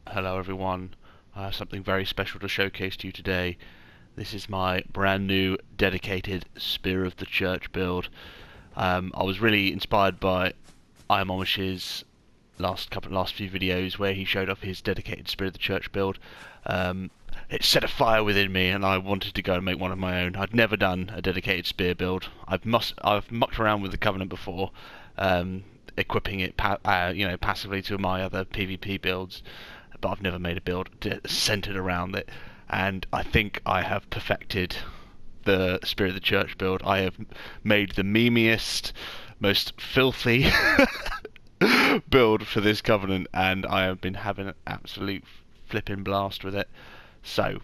Hello everyone, I have something very special to showcase to you today. This is my brand new dedicated Spear of the Church build. I was really inspired by Iamomish's last few videos where he showed off his dedicated Spear of the Church build. It set a fire within me and I wanted to go and make one of my own. I'd never done a dedicated spear build. I've mucked around with the Covenant before, equipping it passively to my other PvP builds, but I've never made a build centered around it. And I think I have perfected the Spirit of the Church build. I have made the memeiest, most filthy build for this Covenant, and I have been having an absolute flipping blast with it. So,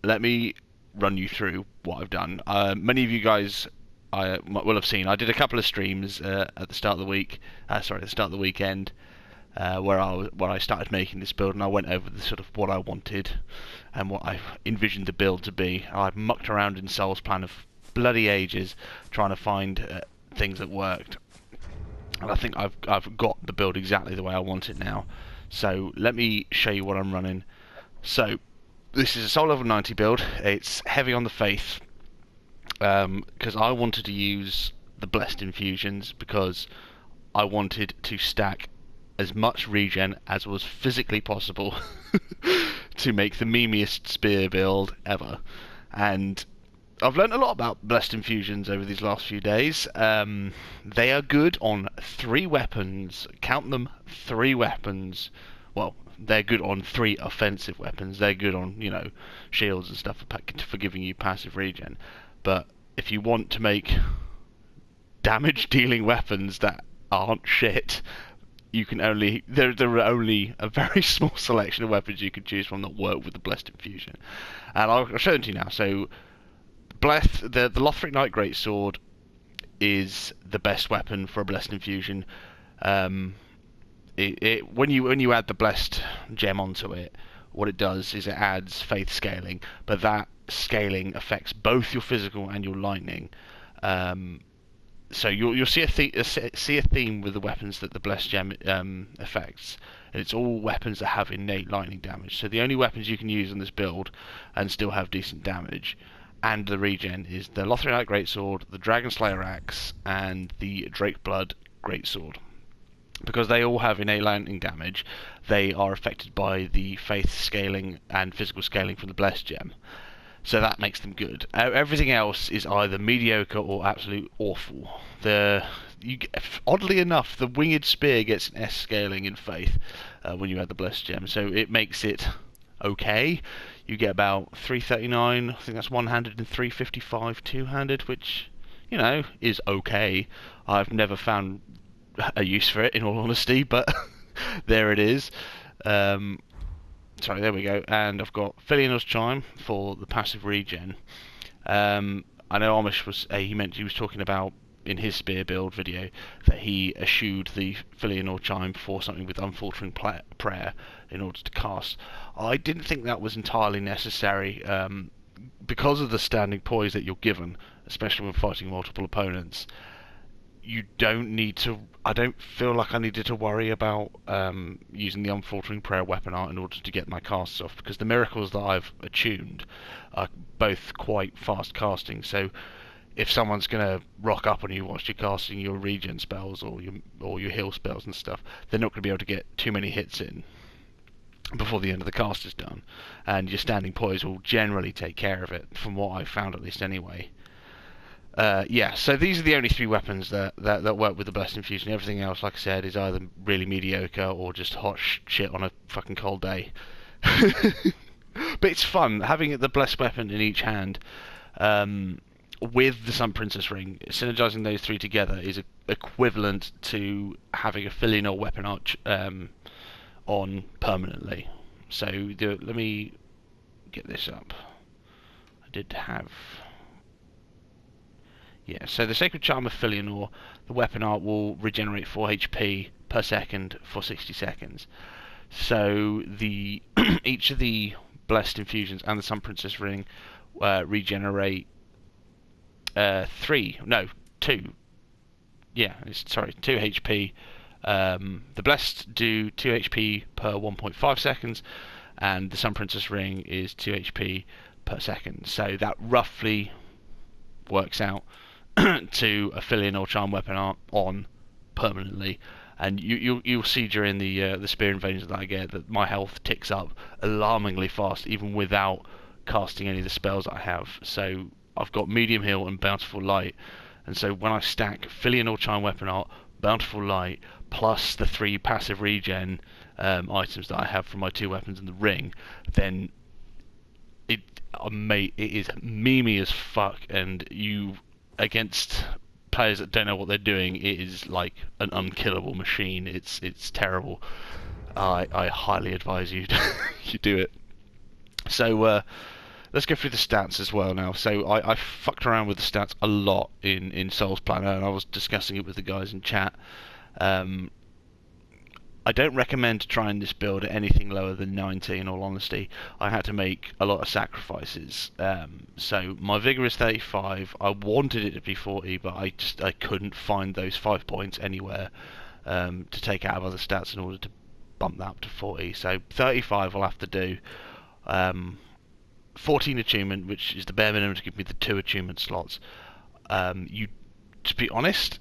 let me run you through what I've done. Many of you guys I will have seen. I did a couple of streams at the start of the week. At the start of the weekend, where I started making this build, and I went over the sort of what I wanted and what I envisioned the build to be. I've mucked around in Soul's Plan of bloody ages trying to find things that worked, and I think I've got the build exactly the way I want it now. So let me show you what I'm running. So this is a Soul Level 90 build. It's heavy on the faith because I wanted to use the Blessed Infusions because I wanted to stack as much regen as was physically possible to make the memeiest spear build ever. And I've learned a lot about Blessed Infusions over these last few days. They are good on 3 weapons. Count them, 3 weapons. Well, they're good on 3 offensive weapons. They're good on, shields and stuff for giving you passive regen. But if you want to make damage-dealing weapons that aren't shit, you can only there are only a very small selection of weapons you can choose from that work with the Blessed Infusion, and I'll show them to you now. So, the Lothric Knight Greatsword is the best weapon for a Blessed Infusion. When you add the Blessed gem onto it, what it does is it adds faith scaling, but that scaling affects both your physical and your lightning. So you'll see a theme with the weapons that the Blessed Gem affects, and it's all weapons that have innate lightning damage. So the only weapons you can use on this build and still have decent damage and the regen is the Lothric Knight Greatsword, the Dragon Slayer Axe, and the Drakeblood Greatsword. Because they all have innate lightning damage, they are affected by the faith scaling and physical scaling from the Blessed Gem. So that makes them good. Everything else is either mediocre or absolute awful. Oddly enough, the Winged Spear gets an S scaling in Faith when you add the Blessed Gem, so it makes it okay. You get about 339, I think that's one-handed, and 355 two-handed, which, is okay. I've never found a use for it, in all honesty, but there it is. Sorry, there we go. And I've got Filianor's Chime for the passive regen. I know Amish he was talking about in his spear build video that he eschewed the Filianor Chime for something with Unfaltering Prayer in order to cast. I didn't think that was entirely necessary because of the standing poise that you're given, especially when fighting multiple opponents. You don't need to. I don't feel like I needed to worry about using the Unfaltering Prayer weapon art in order to get my casts off, because the miracles that I've attuned are both quite fast casting. So if someone's gonna rock up on you whilst you're casting your regen spells or your heal spells and stuff, they're not gonna be able to get too many hits in before the end of the cast is done, and your standing poise will generally take care of it, from what I've found at least anyway. So these are the only 3 weapons that work with the Blessed Infusion. Everything else, like I said, is either really mediocre or just hot shit on a fucking cold day. But it's fun having the Blessed Weapon in each hand with the Sun Princess Ring. Synergizing those 3 together is equivalent to having a Filianor weapon arch on permanently. So let me get this up. I did have... Yeah, so the Sacred Charm of Filianor, the weapon art will regenerate 4 HP per second for 60 seconds. So each of the Blessed Infusions and the Sun Princess Ring regenerate 2. Yeah, 2 HP The Blessed do 2 HP per 1.5 seconds, and the Sun Princess ring is 2 HP per second. So that roughly works out to a fill-in or charm weapon on permanently. And you'll see during the spear invasions that I get that my health ticks up alarmingly fast, even without casting any of the spells I have. So I've got medium heal and bountiful light, and so when I stack fill-in or charm weapon art, bountiful light, plus the 3 passive regen items that I have from my 2 weapons in the ring, then it is memey as fuck, and you against players that don't know what they're doing, it is like an unkillable machine. It's terrible. I highly advise you you do it. So let's go through the stats as well now. So I fucked around with the stats a lot in Souls Planner, and I was discussing it with the guys in chat. I don't recommend trying this build at anything lower than 90, in all honesty. I had to make a lot of sacrifices. So my Vigor is 35. I wanted it to be 40, but I couldn't find those 5 points anywhere to take out of other stats in order to bump that up to 40. So 35 will have to do. 14 attunement, which is the bare minimum to give me the 2 attunement slots. To be honest,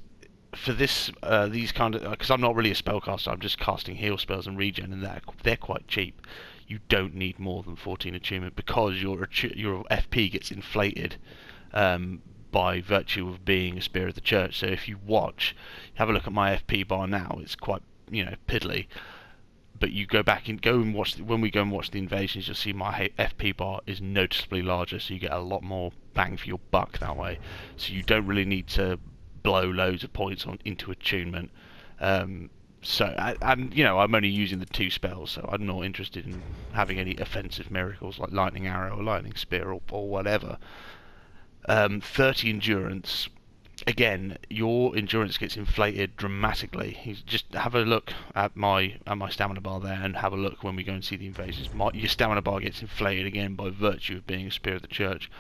for this, these kind of, because I'm not really a spellcaster, I'm just casting heal spells and regen, and they're quite cheap. You don't need more than 14 attunement, because your FP gets inflated by virtue of being a Spear of the Church. So if you have a look at my FP bar now, it's quite piddly. But you go and watch when we go and watch the invasions, you'll see my FP bar is noticeably larger, so you get a lot more bang for your buck that way. So you don't really need to blow loads of points into attunement. I'm only using the 2 spells, so I'm not interested in having any offensive miracles like lightning arrow or lightning spear or whatever. 30 endurance. Again, your endurance gets inflated dramatically. You just have a look at my stamina bar there, and have a look when we go and see the invasions. Your stamina bar gets inflated again by virtue of being a Spear of the Church.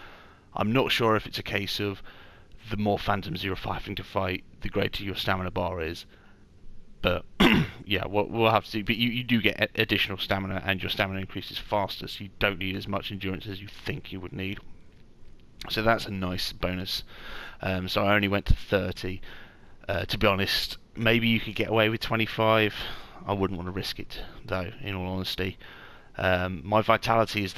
I'm not sure if it's a case of the more phantoms you're having to fight, the greater your stamina bar is. But yeah, we'll have to see. But you do get additional stamina, and your stamina increases faster, so you don't need as much endurance as you think you would need. So that's a nice bonus. So I only went to 30. To be honest, maybe you could get away with 25. I wouldn't want to risk it, though, in all honesty. My vitality is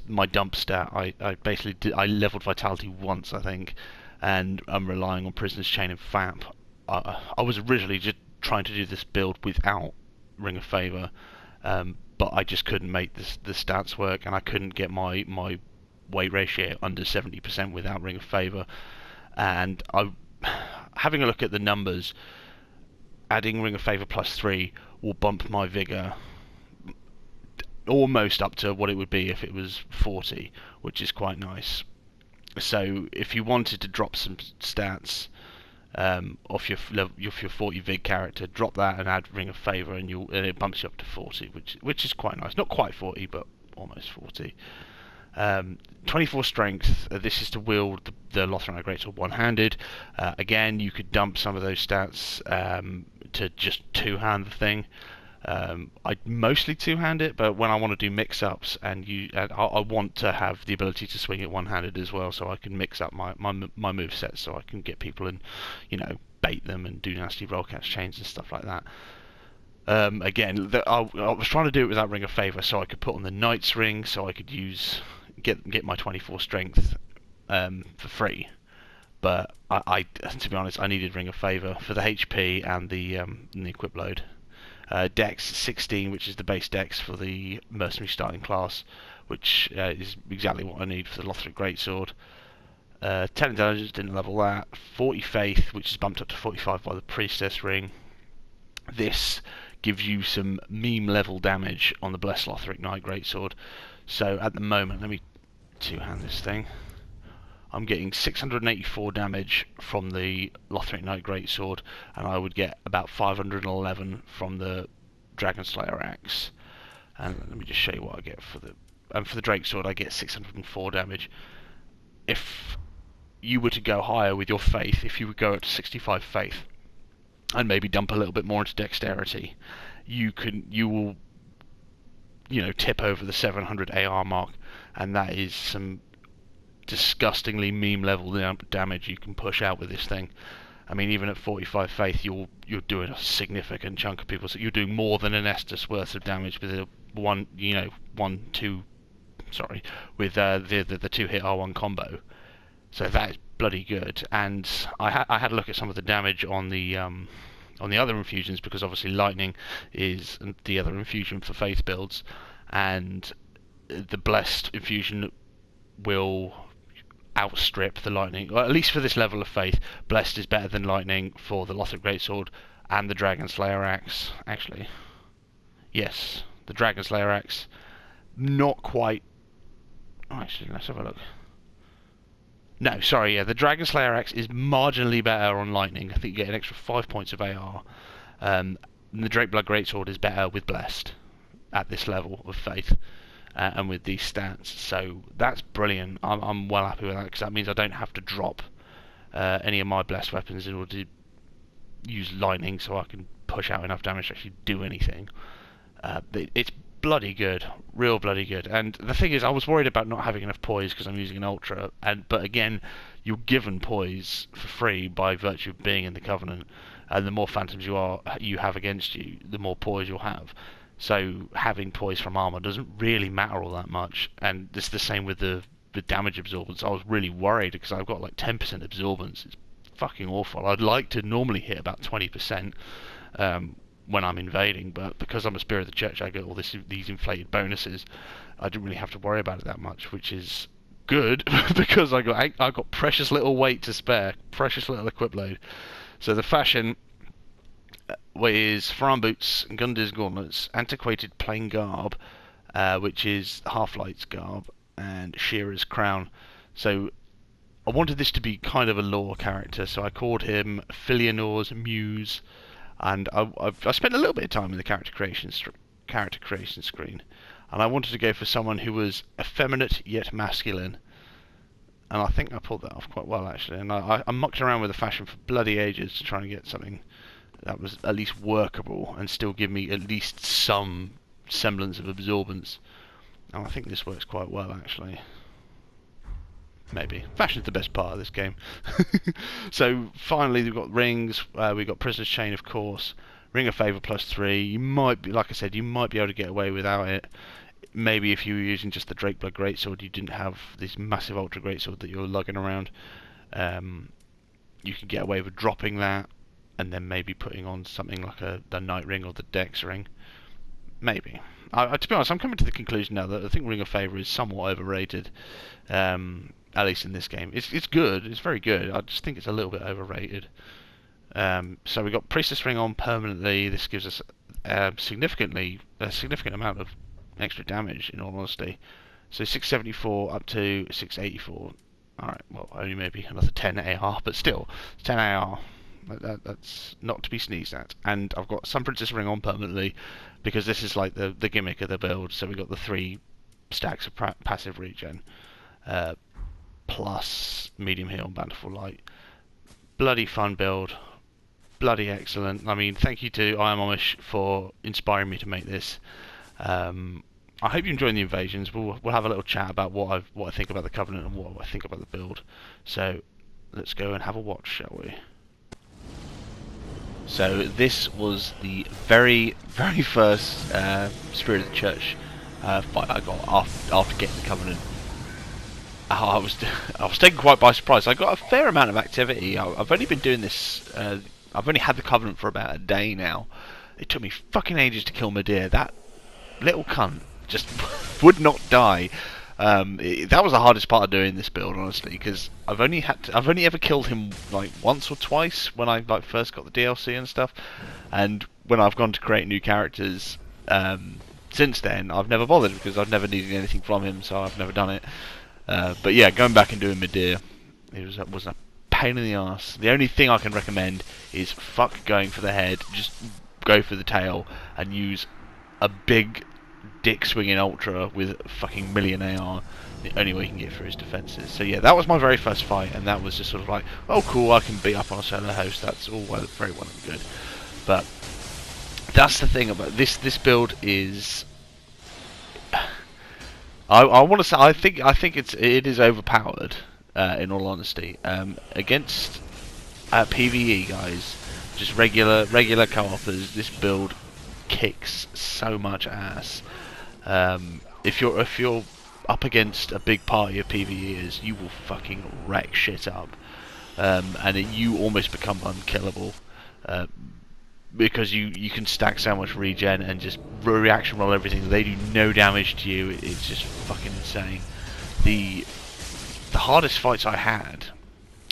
my dump stat. I leveled vitality once, I think, and I'm relying on Prisoner's Chain and FAP. I was originally just trying to do this build without Ring of Favour, but I just couldn't make the stats work, and I couldn't get my weight ratio under 70% without Ring of Favour. And having a look at the numbers, adding Ring of Favour +3 will bump my Vigour almost up to what it would be if it was 40, which is quite nice. So if you wanted to drop some stats off your 40 Vig character, drop that and add Ring of Favour, and it bumps you up to 40, which is quite nice. Not quite 40, but almost 40. 24 strength. This is to wield the Lothar Greatsword one-handed. Again, you could dump some of those stats to just two-hand the thing. I mostly two-hand it, but when I want to do mix-ups, and I want to have the ability to swing it one-handed as well, so I can mix up my move sets, so I can get people and bait them and do nasty roll catch chains and stuff like that. Again, I was trying to do it without Ring of Favour, so I could put on the Knight's Ring, so I could get my 24 strength for free. But to be honest, I needed Ring of Favour for the HP and the equip load. Dex 16, which is the base Dex for the Mercenary starting class, which is exactly what I need for the Lothric Greatsword. 10 intelligence, didn't level that. 40 faith, which is bumped up to 45 by the Priestess Ring. This gives you some meme level damage on the Blessed Lothric Knight Greatsword. So at the moment, let me two-hand this thing. I'm getting 684 damage from the Lothric Knight Greatsword, and I would get about 511 from the Dragon Slayer Axe. And let me just show you what I get for the Drake Sword. I get 604 damage. If you were to go higher with your faith, if you would go up to 65 faith, and maybe dump a little bit more into dexterity, you will, tip over the 700 AR mark, and that is some disgustingly meme level damage you can push out with this thing. I mean, even at 45 faith, you're doing a significant chunk of people. So you're doing more than an Estus worth of damage with with the 2-hit R1 combo. So that is bloody good. And I had a look at some of the damage on the other infusions, because obviously lightning is the other infusion for faith builds, and the blessed infusion will outstrip the lightning, or at least for this level of faith. Blessed is better than lightning for the Lothric Greatsword and the Dragon Slayer axe. Actually, yes, the Dragon Slayer axe, not quite. Oh, actually, let's have a look. No, sorry, yeah, the Dragon Slayer axe is marginally better on lightning. I think you get an extra 5 points of AR. The Drakeblood Greatsword is better with blessed at this level of faith. And with these stats, so that's brilliant. I'm well happy with that, because that means I don't have to drop any of my blessed weapons in order to use lightning, so I can push out enough damage to actually do anything. It's bloody good, real bloody good. And the thing is, I was worried about not having enough poise because I'm using an ultra, but again, you're given poise for free by virtue of being in the Covenant, and the more phantoms you have against you, the more poise you'll have. So having poise from armor doesn't really matter all that much, and it's the same with the damage absorbance. I was really worried because I've got like 10% absorbance. It's fucking awful. I'd like to normally hit about 20% when I'm invading, but because I'm a Spirit of the Church, I get all these inflated bonuses. I didn't really have to worry about it that much, which is good because I got precious little weight to spare, precious little equip load. So the fashion is Faran boots, Gundir's gauntlets, antiquated plain garb, which is Half-Light's garb, and Shearer's crown. So I wanted this to be kind of a lore character, so I called him Filianor's Muse, and I spent a little bit of time in the character creation screen, and I wanted to go for someone who was effeminate yet masculine, and I think I pulled that off quite well, actually. And I mucked around with the fashion for bloody ages to try and get something that was at least workable and still give me at least some semblance of absorbance. And I think this works quite well, actually. Maybe. Fashion's the best part of this game. So finally we've got rings, we've got Prisoner's Chain, of course, Ring of Favour +3. You might be, like I said, you might be able to get away without it. Maybe if you were using just the Drakeblood Greatsword, you didn't have this massive Ultra Greatsword that you're lugging around. You could get away with dropping that, and then maybe putting on something like the Night Ring or the Dex Ring. Maybe. To be honest, I'm coming to the conclusion now that I think Ring of Favour is somewhat overrated, at least in this game. It's good, it's very good, I just think it's a little bit overrated. So we've got Priestess Ring on permanently. This gives us a significant amount of extra damage, in all honesty. So 674 up to 684. Alright, well, only maybe another 10 AR, but still, 10 AR. That's not to be sneezed at. And I've got Sun Princess Ring on permanently, because this is like the gimmick of the build. So we've got the 3 stacks of passive regen, plus medium heal and bountiful light. Bloody fun build, bloody excellent. I mean, thank you to I Am Amish for inspiring me to make this. I hope you're enjoying the invasions. We'll have a little chat about what I think about the Covenant and what I think about the build. So let's go and have a watch, shall we? So this was the very first Spirit of the Church fight I got after getting the Covenant. I was taken quite by surprise. I got a fair amount of activity. I've only been doing this. I've only had the Covenant for about a day now. It took me fucking ages to kill Medea. That little cunt just would not die. That was the hardest part of doing this build, honestly, because I've only ever killed him like once or twice when I first got the DLC and stuff, and when I've gone to create new characters since then, I've never bothered because I've never needed anything from him, so I've never done it. But yeah, going back and doing Medea, it was a pain in the arse. The only thing I can recommend is fuck going for the head, just go for the tail and use a big dick swinging ultra with fucking million AR. The only way he can get through his defences. So yeah, that was my very first fight, and that was just sort of like, oh cool, I can beat up on a solo host. That's all very well and good. But that's the thing about this build is, I want to say I think it is overpowered. In all honesty, against PvE guys, just regular co-opers, this build kicks so much ass. If you're up against a big party of PvEers, you will fucking wreck shit up, and you almost become unkillable, because you can stack so much regen and just reaction roll everything. They do no damage to you. It's just fucking insane. The hardest fights I had,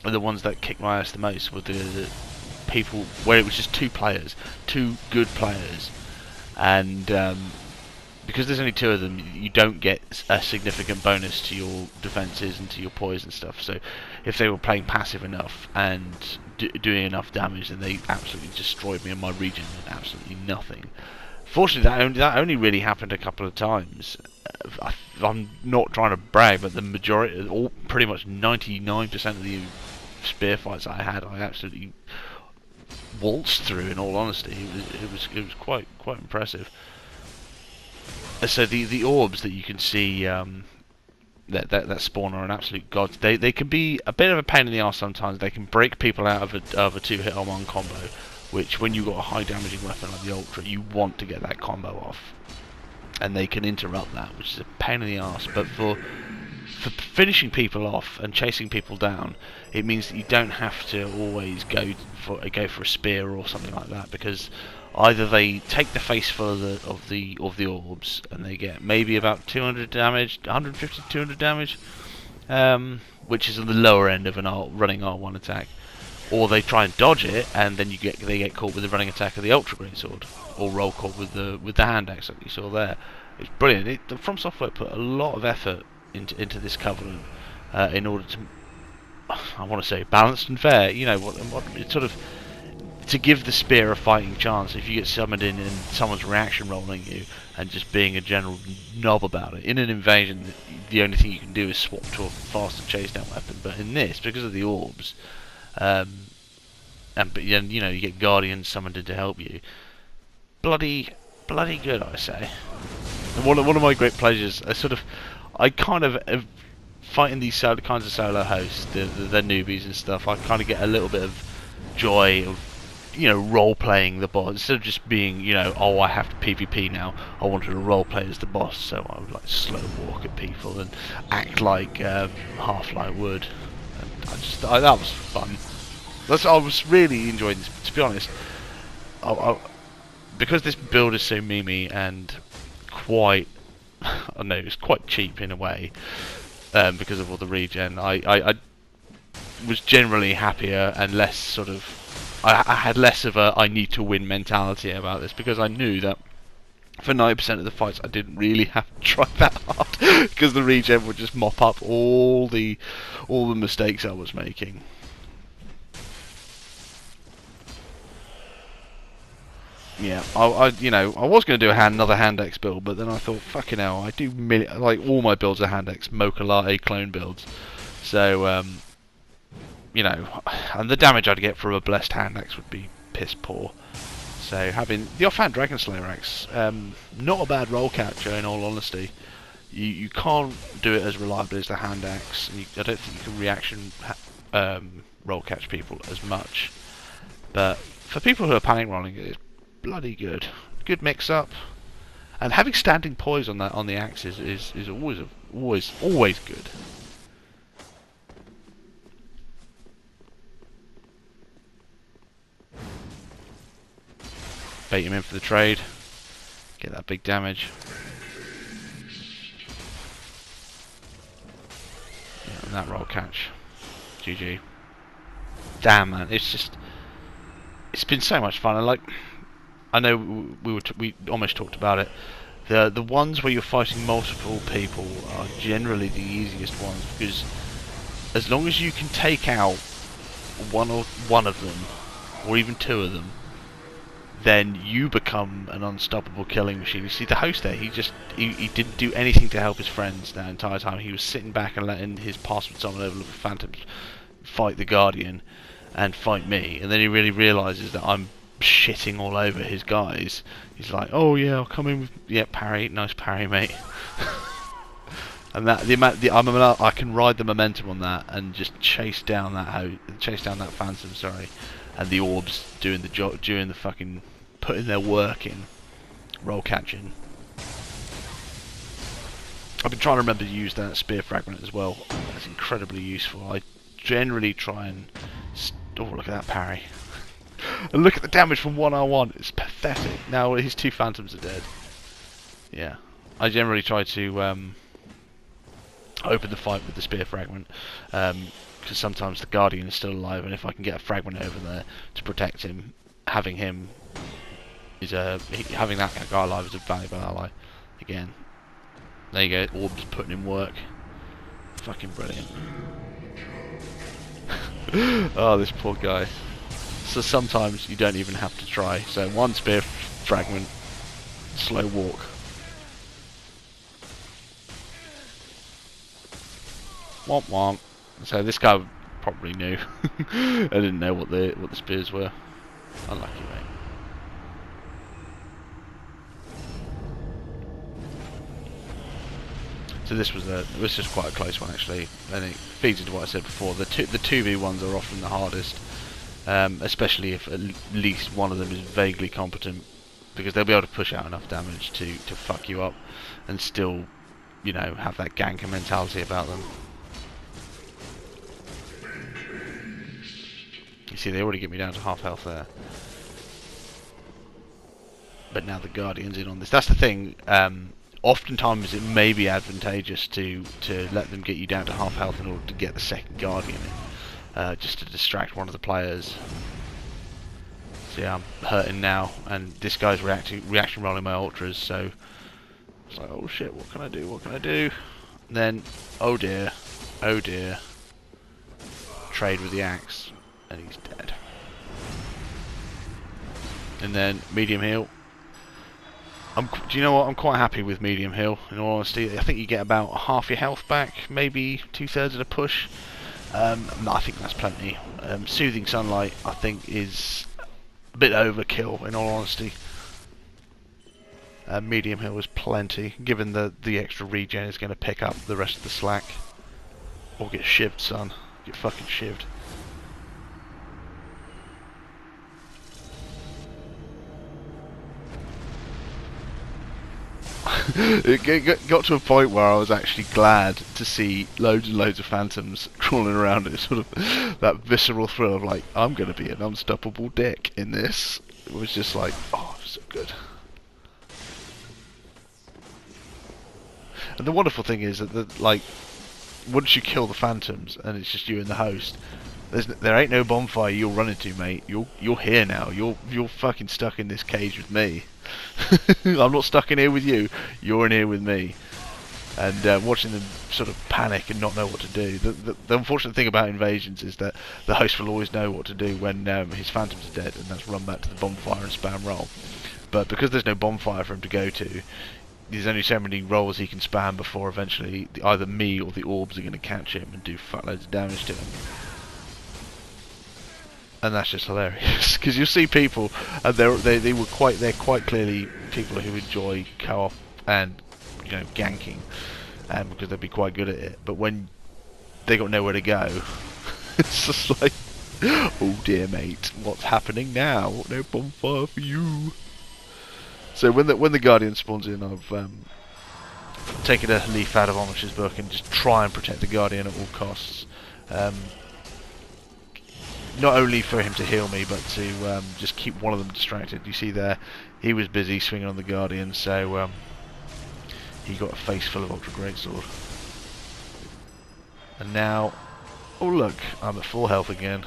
and the ones that kicked my ass the most, were the people where it was just two good players, and because there's only two of them, you don't get a significant bonus to your defenses and to your poison stuff. So if they were playing passive enough and doing enough damage, then they absolutely destroyed me, and my regen did absolutely nothing. Fortunately, that only really happened a couple of times. I'm not trying to brag, but the majority, pretty much 99% of the spear fights I had, I absolutely waltzed through. In all honesty, it was quite impressive. So the orbs that you can see that spawn are an absolute god. They can be a bit of a pain in the arse sometimes. They can break people out of a 2-hit on one combo, which when you've got a high damaging weapon like the Ultra, you want to get that combo off. And they can interrupt that, which is a pain in the arse. But for finishing people off and chasing people down, it means that you don't have to always go for a spear or something like that, because either they take the face full of the orbs and they get maybe about 200 damage, 150 to 200 damage, which is on the lower end of an running R1 attack, or they try and dodge it, and then they get caught with the running attack of the Ultra Greatsword, or roll caught with the hand axe like you saw there. It's brilliant. The From Software put a lot of effort into this Covenant in order to, I want to say, balanced and fair. You know what it's sort of, to give the spear a fighting chance. If you get summoned in and someone's reaction rolling you and just being a general knob about it, in an invasion, the only thing you can do is swap to a faster chase down weapon. But in this, because of the orbs, but you know, you get guardians summoned in to help you. Bloody good, I say. And one of my great pleasures, I kind of fighting these kinds of solo hosts, the newbies and stuff. I kind of get a little bit of joy of, you know, role playing the boss instead of just being, you know, oh, I have to PvP now. I wanted to role play as the boss, so I would like slow walk at people and act like Half-Light would. And that was fun. I was really enjoying this. To be honest, because this build is so memey and quite, I don't know, it's quite cheap in a way, because of all the regen. I was generally happier and less sort of, I had less of a I need to win mentality about this, because I knew that for 90% of the fights I didn't really have to try that hard, because the regen would just mop up all the mistakes I was making. Yeah, you know, I was going to do another hand-axe build, but then I thought, fucking hell, I do like all my builds are hand-axe Mokalate clone builds, so you know, and the damage I'd get from a blessed hand-axe would be piss poor. So having the offhand Dragon Slayer axe, not a bad roll catcher in all honesty. You can't do it as reliably as the hand-axe, and I don't think you can reaction roll catch people as much. But for people who are panic rolling, it's bloody good. Good mix up, and having standing poise on the axes is always good. Bait him in for the trade, get that big damage. Yeah, and that roll catch, GG. Damn man, it's been so much fun. And like, I know we almost talked about it. The ones where you're fighting multiple people are generally the easiest ones, because as long as you can take out one of them, or even two of them, then you become an unstoppable killing machine. You see the host there, he didn't do anything to help his friends that entire time. He was sitting back and letting his password summon over level phantoms fight the Guardian and fight me, and then he really realises that I'm shitting all over his guys. He's like, oh yeah, I'll come in with, yeah, parry, nice parry, mate. And that I can ride the momentum on that and just chase down that phantom, sorry, and the orbs doing the job, doing the fucking putting their work in, roll catching. I've been trying to remember to use that spear fragment as well. That's incredibly useful. I generally try and oh, look at that parry. And look at the damage from 1R1. It's pathetic. Now his two phantoms are dead. Yeah, I generally try to open the fight with the spear fragment, because sometimes the Guardian is still alive, and if I can get a fragment over there to protect him, having that guy alive is a valuable ally. Again, there you go. Orbs putting in work. Fucking brilliant. Oh, this poor guy. So sometimes you don't even have to try. So one spear fragment, slow walk. Womp womp. So this guy probably knew. I didn't know what the spears were. Unlucky, mate. So this was quite a close one actually, and it feeds into what I said before. The 2v1s are often the hardest, especially if at least one of them is vaguely competent, because they'll be able to push out enough damage to fuck you up, and still, you know, have that ganker mentality about them. You see, they already get me down to half health there. But now the Guardian's in on this. That's the thing. Oftentimes it may be advantageous to let them get you down to half health in order to get the second Guardian in, just to distract one of the players. See, I'm hurting now, and this guy's reaction rolling my ultras, so it's like, oh shit, what can I do? What can I do? And then, oh dear, trade with the axe, and he's dead. And then medium heal. Do you know what? I'm quite happy with medium heal, in all honesty. I think you get about half your health back, maybe 2/3 of the push. No, I think that's plenty. Soothing Sunlight, I think, is a bit overkill, in all honesty. Medium heal is plenty, given the extra regen is going to pick up the rest of the slack. Or get shivved, son. Get fucking shivved. It got to a point where I was actually glad to see loads and loads of phantoms crawling around. It sort of that visceral thrill of like, I'm going to be an unstoppable dick in this. It was just like, oh, so good. And the wonderful thing is that like, once you kill the phantoms and it's just you and the host, there ain't no bonfire you'll run into, mate. You're here now. You're fucking stuck in this cage with me. I'm not stuck in here with you. You're in here with me. And watching them sort of panic and not know what to do. The unfortunate thing about invasions is that the host will always know what to do when his phantoms are dead, and that's run back to the bonfire and spam roll. But because there's no bonfire for him to go to, there's only so many rolls he can spam before eventually either me or the orbs are going to catch him and do fuckloads of damage to him. And that's just hilarious, because you'll see people, and they're quite clearly people who enjoy co-op and, you know, ganking, because they'd be quite good at it. But when they got nowhere to go, it's just like, oh dear mate, what's happening now? No bonfire for you. So when the Guardian spawns in, I've taken a leaf out of Omish's book and just try and protect the Guardian at all costs. Not only for him to heal me, but to just keep one of them distracted. You see there, he was busy swinging on the Guardian, so he got a face full of Ultra Greatsword. And now, oh look, I'm at full health again.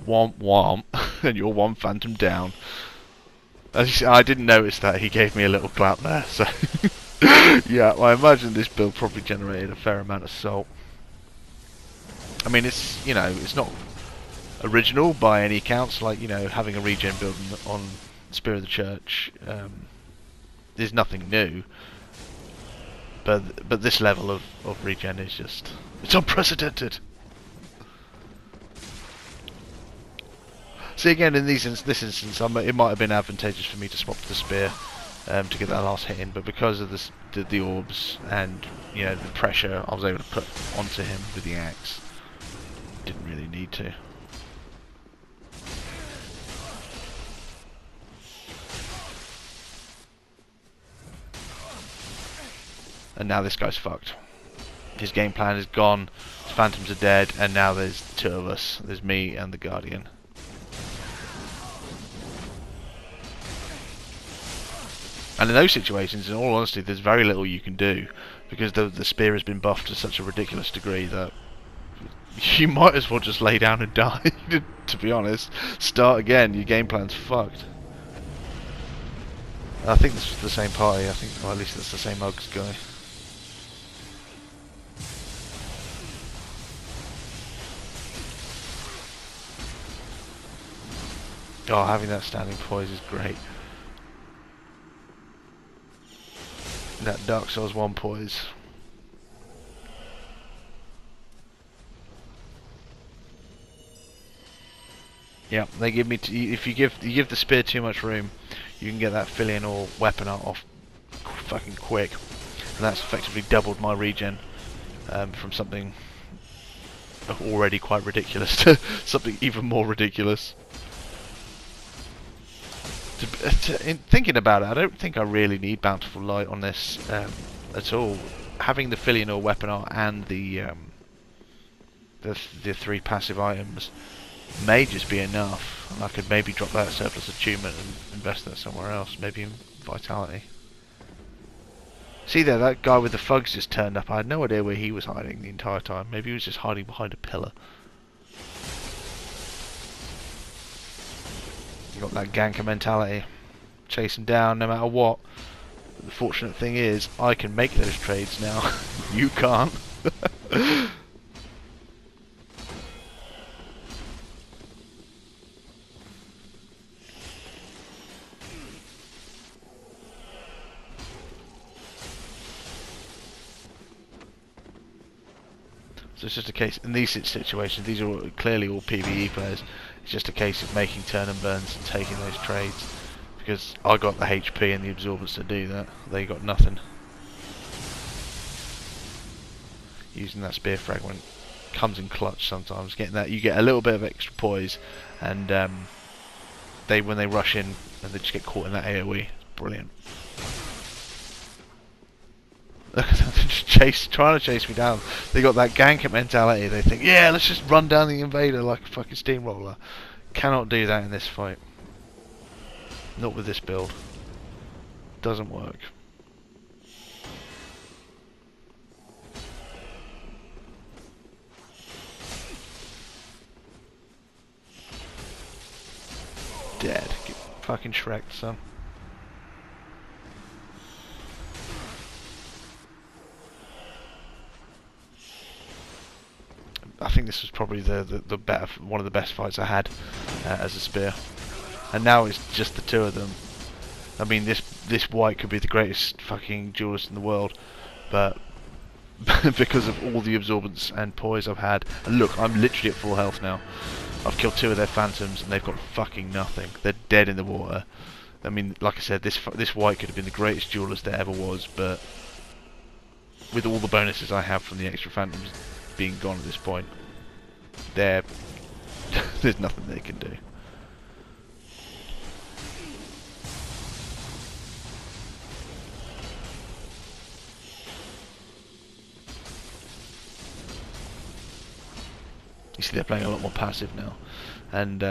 Womp womp, and you're one phantom down. As you see, I didn't notice that, he gave me a little clap there, so yeah, well, I imagine this build probably generated a fair amount of salt. I mean, it's, you know, it's not original by any accounts, like, you know, having a regen build on Spear of the Church is nothing new, but this level of regen is just, it's unprecedented. See, again, in this instance, it might have been advantageous for me to swap the spear to get that last hit in, but because of the orbs and the pressure I was able to put onto him with the axe, didn't really need to. And now this guy's fucked. His game plan is gone, his phantoms are dead, and now there's two of us. There's me and the Guardian. And in those situations, in all honesty, there's very little you can do, because the spear has been buffed to such a ridiculous degree that you might as well just lay down and die, to be honest. Start again, your game plan's fucked. I think this was the same party, or at least that's the same Mugs guy. Oh, having that standing poise is great. That Dark Souls 1 poise. Yeah, they give me if you give the spear too much room, you can get that fill-in or weapon art off fucking quick, and that's effectively doubled my regen from something already quite ridiculous to something even more ridiculous. In thinking about it, I don't think I really need Bountiful Light on this at all. Having the fill-in or weapon art and the 3 passive items may just be enough. I could maybe drop that surplus achievement and invest that somewhere else, maybe in Vitality. See there, that guy with the thugs just turned up. I had no idea where he was hiding the entire time. Maybe he was just hiding behind a pillar. You got that ganker mentality, chasing down no matter what. But the fortunate thing is, I can make those trades now. You can't. So it's just a case, in these situations, these are clearly all PvE players, it's just a case of making turn and burns and taking those trades, because I got the HP and the absorbance to do that, they got nothing. Using that spear fragment comes in clutch sometimes, getting that, you get a little bit of extra poise, and when they rush in, and they just get caught in that AoE, it's brilliant. Look at them just trying to chase me down. They got that gank mentality. They think, yeah, let's just run down the invader like a fucking steamroller. Cannot do that in this fight. Not with this build. Doesn't work. Dead. Get fucking shreked, son. I think this was probably one of the best fights I had as a spear, and now it's just the two of them. I mean, this white could be the greatest fucking duelist in the world, but because of all the absorbance and poise I've had, and look, I'm literally at full health now. I've killed 2 of their phantoms, and they've got fucking nothing. They're dead in the water. I mean, like I said, this white could have been the greatest duelist there ever was, but with all the bonuses I have from the extra phantoms being gone at this point, there's nothing they can do. You see, they're playing a lot more passive now, and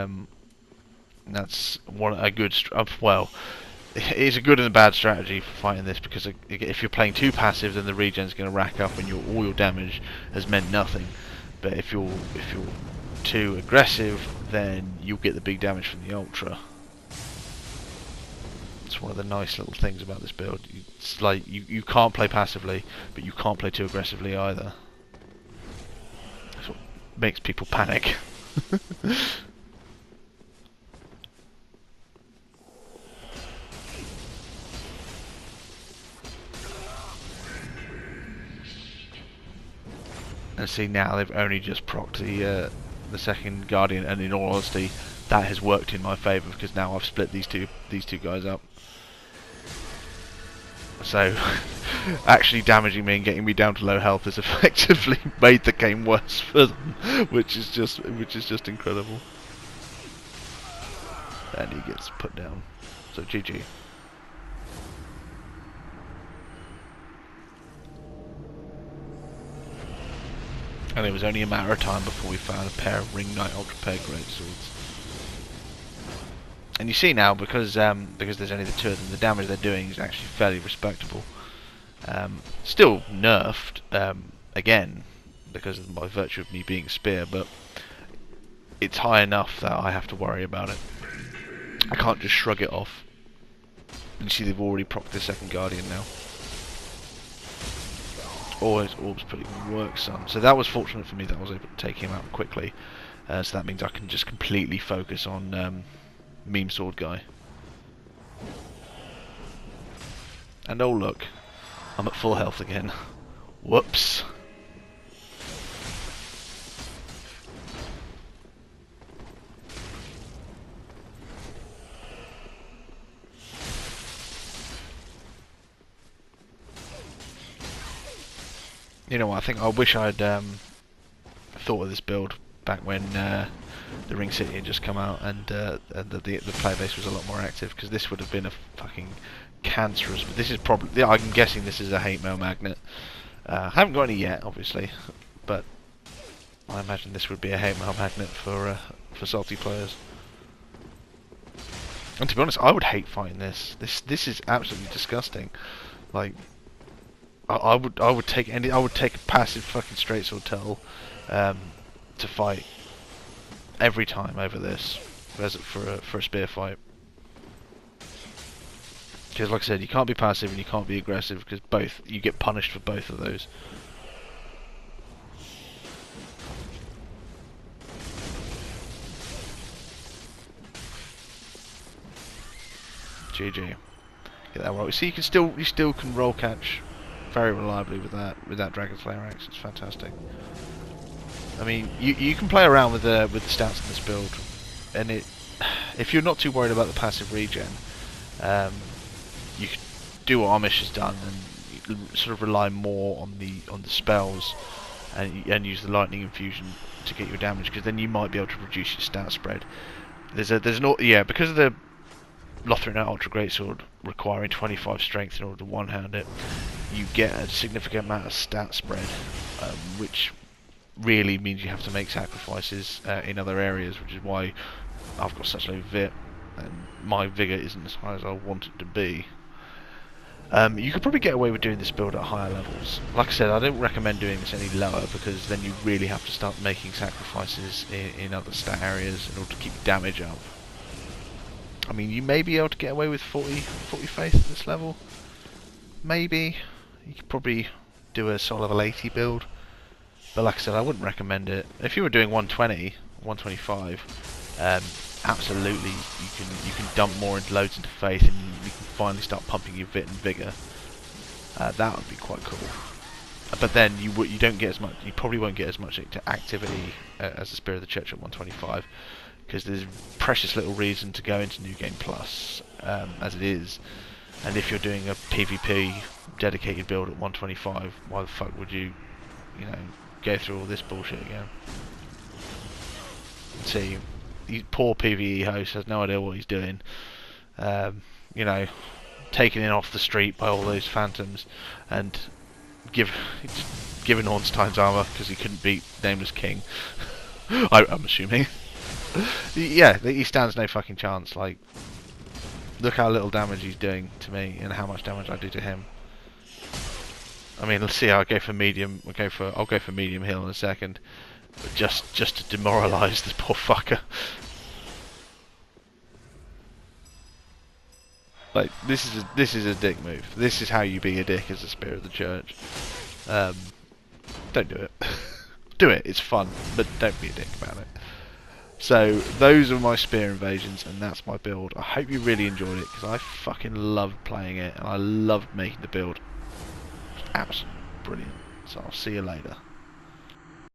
that's a good. Well, it's a good and a bad strategy for fighting this, because if you're playing too passive, then the regen's going to rack up, and all your damage has meant nothing. But if you're too aggressive, then you'll get the big damage from the ultra. It's one of the nice little things about this build. It's like you can't play passively, but you can't play too aggressively either. That's what makes people panic. And see, now they've only just procced the second Guardian, and in all honesty, that has worked in my favour because now I've split these two guys up. So actually damaging me and getting me down to low health has effectively made the game worse for them, which is just incredible. And he gets put down. So GG. And it was only a matter of time before we found a pair of Ring Knight Ultra Pair Greatswords. And you see now, because there's only the two of them, the damage they're doing is actually fairly respectable. Still nerfed, again, because by virtue of me being a spear, but it's high enough that I have to worry about it. I can't just shrug it off. And you see they've already procced the second Guardian now. Or his orbs putting work some. So that was fortunate for me that I was able to take him out quickly. So that means I can just completely focus on Meme Sword guy. And oh look, I'm at full health again. Whoops. You know what, I think I wish I'd thought of this build back when the Ring City had just come out and the player base was a lot more active, because this would have been a fucking cancerous. But this is probably, I'm guessing this is a hate mail magnet. I haven't got any yet, obviously, but I imagine this would be a hate mail magnet for salty players. And to be honest, I would hate fighting this. This is absolutely disgusting. Like, I would take a passive fucking straight sword turtle to fight every time over this for a spear fight. Because like I said, you can't be passive and you can't be aggressive, because both you get punished for both of those. GG. Get that right. See, you still can roll catch very reliably with that Dragon Slayer axe. It's fantastic. I mean, you can play around with the stats in this build, and if you're not too worried about the passive regen, you can do what Amish has done and sort of rely more on the spells and use the lightning infusion to get your damage, because then you might be able to reduce your stat spread. Because of the Lothric Ultra Greatsword requiring 25 strength in order to one-hand it, you get a significant amount of stat spread, which really means you have to make sacrifices in other areas, which is why I've got such low vit, and my vigour isn't as high as I want it to be. You could probably get away with doing this build at higher levels. Like I said, I don't recommend doing this any lower, because then you really have to start making sacrifices in other stat areas in order to keep damage up. I mean, you may be able to get away with 40 faith at this level. Maybe. You could probably do a soul level 80 build. But like I said, I wouldn't recommend it. If you were doing 120, 125, absolutely you can dump more loads into faith, and you can finally start pumping your vit and vigor. That would be quite cool. But then you don't get as much. You probably won't get as much activity as the Spear of the Church at 125. Because there's precious little reason to go into New Game Plus as it is, and if you're doing a PvP dedicated build at 125, why the fuck would you go through all this bullshit again? See, the poor PvE host has no idea what he's doing. Taken in off the street by all those phantoms, and given Ornstein's armor because he couldn't beat Nameless King. I'm assuming. Yeah, he stands no fucking chance. Like, look how little damage he's doing to me and how much damage I do to him. I mean, let's see how I go for medium. I'll go for medium heal in a second, but just to demoralise this poor fucker. Like, this is a dick move. This is how you be a dick as a Spear of the Church. Don't do it. Do it. It's fun, but don't be a dick about it. So those are my spear invasions, and that's my build. I hope you really enjoyed it, because I fucking loved playing it, and I loved making the build. Absolutely brilliant. So I'll see you later.